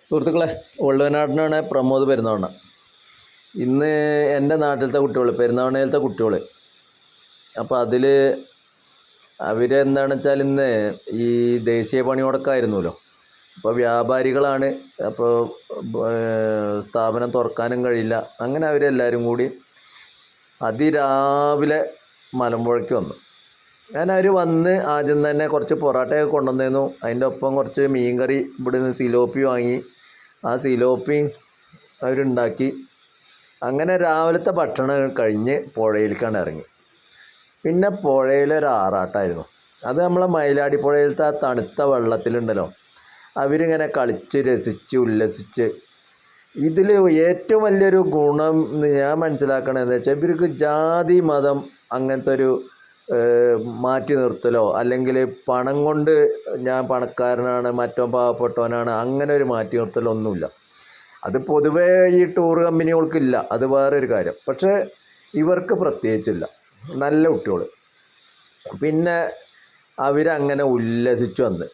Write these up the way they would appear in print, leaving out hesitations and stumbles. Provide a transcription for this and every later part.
സുഹൃത്തുക്കളെ, വള്ളുവനാടിനാണ് പ്രമോദ് പെരുന്നാവണ്ണ. ഇന്ന് എൻ്റെ നാട്ടിലത്തെ കുട്ടികൾ, പെരുന്നാവണ്ണയിലത്തെ കുട്ടികൾ, അപ്പോൾ അതിൽ അവരെന്താണെന്ന് വെച്ചാൽ ഇന്ന് ഈ ദേശീയ പണിമുടക്കായിരുന്നല്ലോ. അപ്പോൾ വ്യാപാരികളാണ്, അപ്പോൾ സ്ഥാപനം തുറക്കാനും കഴിയില്ല. അങ്ങനെ അവരെല്ലാവരും കൂടി അതിരാവിലെ മലമ്പുഴയ്ക്ക് വന്നു. അവർ വന്ന് ആദ്യം തന്നെ കുറച്ച് പൊറോട്ടയൊക്കെ കൊണ്ടുവന്നിരുന്നു. അതിൻ്റെ ഒപ്പം കുറച്ച് മീൻകറി, ഇവിടെ നിന്ന് സിലോപ്പി വാങ്ങി. ആ സിലോപ്പി അവരുണ്ടാക്കി. അങ്ങനെ രാവിലത്തെ ഭക്ഷണം കഴിഞ്ഞ് പുഴയിലേക്കാണ് ഇറങ്ങി. പിന്നെ പുഴയിലൊരു ആറാട്ടമായിരുന്നു. അത് നമ്മളെ മയിലാടി പുഴയിലത്തെ ആ തണുത്ത വെള്ളത്തിലുണ്ടല്ലോ, അവരിങ്ങനെ കളിച്ച് രസിച്ച് ഉല്ലസിച്ച്. ഇതിൽ ഏറ്റവും വലിയൊരു ഗുണം ഞാൻ മനസ്സിലാക്കണമെന്ന് വെച്ചാൽ, ഇവർക്ക് ജാതി മതം അങ്ങനത്തെ ഒരു മാറ്റി നിർത്തലോ അല്ലെങ്കിൽ പണം കൊണ്ട് ഞാൻ പണക്കാരനാണ് മറ്റോ പാവപ്പെട്ടവനാണ് അങ്ങനെ ഒരു മാറ്റി നിർത്തലോ ഒന്നുമില്ല. അത് പൊതുവേ ഈ ടൂർ കമ്പനികൾക്കില്ല, അത് വേറൊരു കാര്യം. പക്ഷേ ഇവർക്ക് പ്രത്യേകിച്ചില്ല. നല്ല കുട്ടികൾ. പിന്നെ അവരങ്ങനെ ഉല്ലസിച്ചു വന്ന്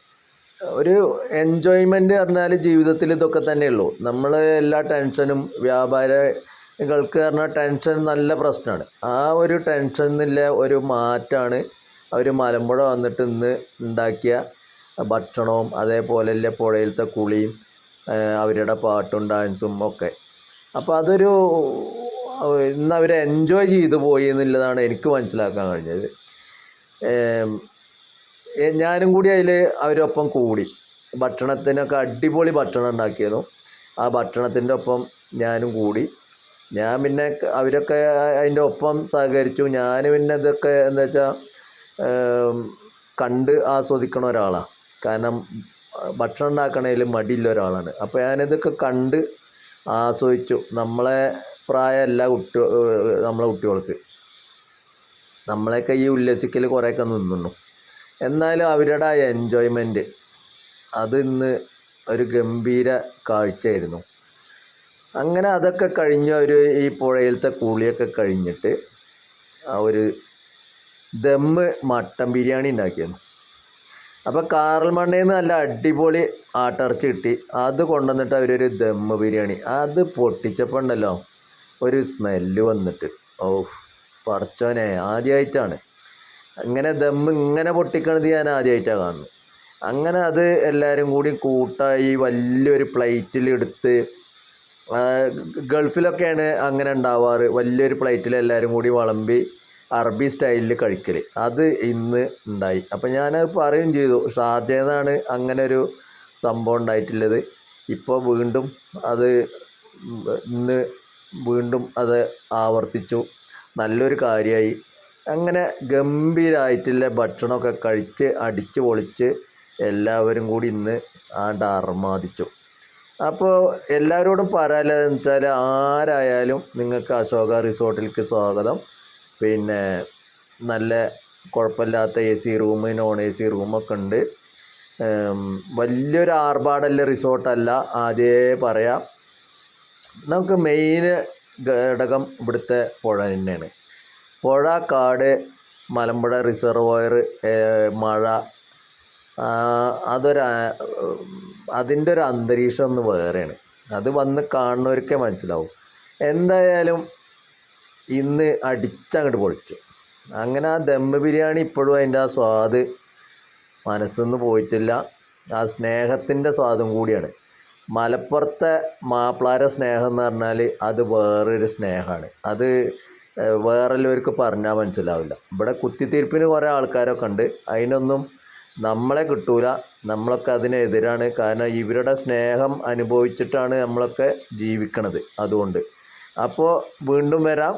ഒരു എൻജോയ്മെൻറ്റ് പറഞ്ഞാൽ ജീവിതത്തിൽ ഇതൊക്കെ തന്നെയുള്ളൂ. നമ്മൾ എല്ലാ ടെൻഷനും, വ്യാപാരികൾക്ക് പറഞ്ഞാൽ ടെൻഷൻ നല്ല പ്രശ്നമാണ്. ആ ഒരു ടെൻഷനിലെ ഒരു മാറ്റമാണ് അവർ മലമ്പുഴ വന്നിട്ട് ഇന്ന് ഉണ്ടാക്കിയ ഭക്ഷണവും അതേപോലെ പുഴയിലത്തെ കുളിയും അവരുടെ പാട്ടും ഡാൻസും ഒക്കെ. അപ്പോൾ അതൊരു ഇന്ന് അവർ എൻജോയ് ചെയ്തു പോയി എന്നുള്ളതാണ് എനിക്ക് മനസ്സിലാക്കാൻ കഴിഞ്ഞത്. ഞാനും കൂടി അതിൽ അവരൊപ്പം കൂടി. ഭക്ഷണത്തിനൊക്കെ അടിപൊളി ഭക്ഷണം ഉണ്ടാക്കിയിരുന്നു. ആ ഭക്ഷണത്തിൻ്റെ ഒപ്പം ഞാനും കൂടി. ഞാൻ പിന്നെ അവരൊക്കെ അതിൻ്റെ ഒപ്പം സഹകരിച്ചു. ഞാൻ പിന്നെ ഇതൊക്കെ എന്താ വെച്ചാൽ കണ്ട് ആസ്വദിക്കണ ഒരാളാണ്. കാരണം ഭക്ഷണം ഉണ്ടാക്കണതിൽ മടിയുള്ള ഒരാളാണ്. അപ്പോൾ ഞാനിതൊക്കെ കണ്ട് ആസ്വദിച്ചു. നമ്മളെ പ്രായമല്ല നമ്മളെ കുട്ടികൾക്ക്. നമ്മളെയൊക്കെ ഈ ഉല്ലസിക്കൽ കുറേയൊക്കെ നിന്നു. എന്നാലും അവരുടെ ആ എൻജോയ്മെൻറ്റ് അത് ഇന്ന് ഒരു ഗംഭീര കാഴ്ചയായിരുന്നു. അങ്ങനെ അതൊക്കെ കഴിഞ്ഞ് അവർ ഈ പുഴയിലത്തെ കുളിയൊക്കെ കഴിഞ്ഞിട്ട് ഒരു ദമ്മ് മട്ടൻ ബിരിയാണി ഉണ്ടാക്കിയിരുന്നു. അപ്പോൾ കാറൽമണ്ണയിൽ നിന്ന് നല്ല അടിപൊളി ആട്ടിറച്ചി കിട്ടി. അത് കൊണ്ടുവന്നിട്ട് അവരൊരു ദമ്മ് ബിരിയാണി, അത് പൊട്ടിച്ചപ്പോൾ ഉണ്ടല്ലോ ഒരു സ്മെല്ല് വന്നിട്ട്, ഓ പടച്ചോനെ, ആദ്യമായിട്ടാണ് ഇങ്ങനെ ദമ്മ് ഇങ്ങനെ പൊട്ടിക്കണത്, ഞാൻ ആദ്യമായിട്ടാണ് കാണുന്നത്. അങ്ങനെ അത് എല്ലാവരും കൂടി കൂട്ടായി വലിയൊരു പ്ലേറ്റിലെടുത്ത്, ഗൾഫിലൊക്കെയാണ് അങ്ങനെ ഉണ്ടാവാറ്, വലിയൊരു പ്ലേറ്റിൽ എല്ലാവരും കൂടി വിളമ്പി അറബി സ്റ്റൈലിൽ കഴിക്കൽ. അത് ഇന്ന് ഉണ്ടായി. അപ്പം ഞാനത് പറയുകയും ചെയ്തു, ഷാർജയിൽ നിന്നാണ് അങ്ങനെ ഒരു സംഭവം ഉണ്ടായിട്ടുള്ളത്. ഇപ്പോൾ വീണ്ടും അത് ഇന്ന് വീണ്ടും അത് ആവർത്തിച്ചു. നല്ലൊരു കാര്യമായി. അങ്ങനെ ഗംഭീരമായിട്ടുള്ള ഭക്ഷണമൊക്കെ കഴിച്ച് അടിച്ച് പൊളിച്ച് എല്ലാവരും കൂടി ഇന്ന് ആർമാദിച്ചു. അപ്പോൾ എല്ലാവരോടും പറയാനുള്ളതെന്ന് വെച്ചാൽ, ആരായാലും നിങ്ങൾക്ക് അശോക റിസോർട്ടിലേക്ക് സ്വാഗതം. പിന്നെ നല്ല കുഴപ്പമില്ലാത്ത AC റൂം, നോൺ AC റൂമൊക്കെ ഉണ്ട്. വലിയൊരു ആർഭാടമുള്ള റിസോർട്ടല്ല, ആദ്യമേ പറയാം. നമുക്ക് മെയിൻ ഘടകം ഇവിടുത്തെ പുഴ തന്നെയാണ്. പുഴ, കാട്, മലമ്പുഴ റിസർവോയർ, മഴ, അതിൻ്റെ ഒരു അന്തരീക്ഷം ഒന്ന് വേറെയാണ്. അത് വന്ന് കാണുന്നവർക്കേ മനസ്സിലാവും. എന്തായാലും ഇന്ന് അടിച്ചങ്ങോട്ട് പൊളിച്ചു. അങ്ങനെ ആ ദമ്മ് ബിരിയാണി ഇപ്പോഴും അതിൻ്റെ ആ സ്വാദ് മനസ്സിൽ നിന്ന് പോയിട്ടില്ല. ആ സ്നേഹത്തിൻ്റെ സ്വാദും കൂടിയാണ്. മലപ്പുറത്തെ മാപ്പിളാരെ സ്നേഹം എന്ന് പറഞ്ഞാൽ അത് വേറൊരു സ്നേഹമാണ്. അത് വേറെല്ലാവർക്ക് പറഞ്ഞാൽ മനസ്സിലാവില്ല. ഇവിടെ കുത്തിത്തിരിപ്പിന് കുറേ ആൾക്കാരൊക്കെ ഉണ്ട്, അതിനൊന്നും നമ്മളെ കിട്ടൂല. നമ്മളൊക്കെ അതിനെതിരാണ്. കാരണം ഇവരുടെ സ്നേഹം അനുഭവിച്ചിട്ടാണ് നമ്മളൊക്കെ ജീവിക്കണത്. അതുകൊണ്ട് അപ്പോൾ വീണ്ടും വരാം.